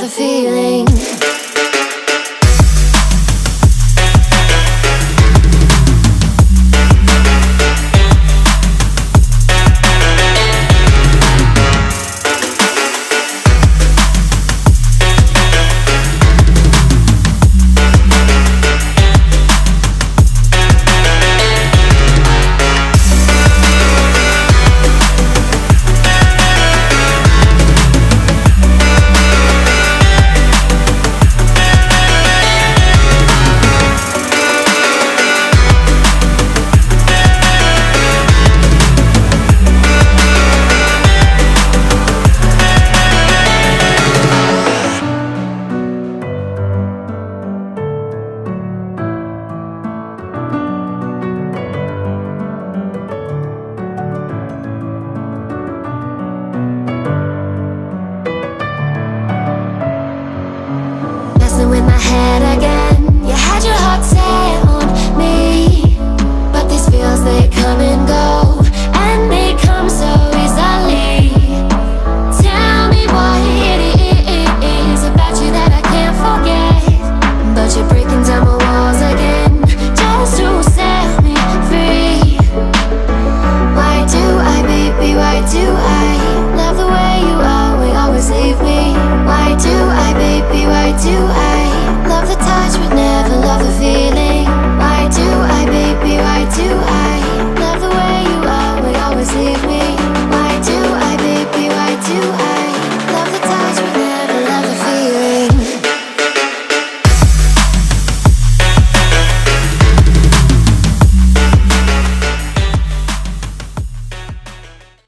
the feeling. With my head again, you had your heart set on me, but these feels, they come and go, and they come so easily. Tell me what it is about you that I can't forget, but you're breaking down my walls again, just to set me free. Why do I, baby, why do I love the way you always leave me? Why do I, baby, why do I love the touch but never love the feeling?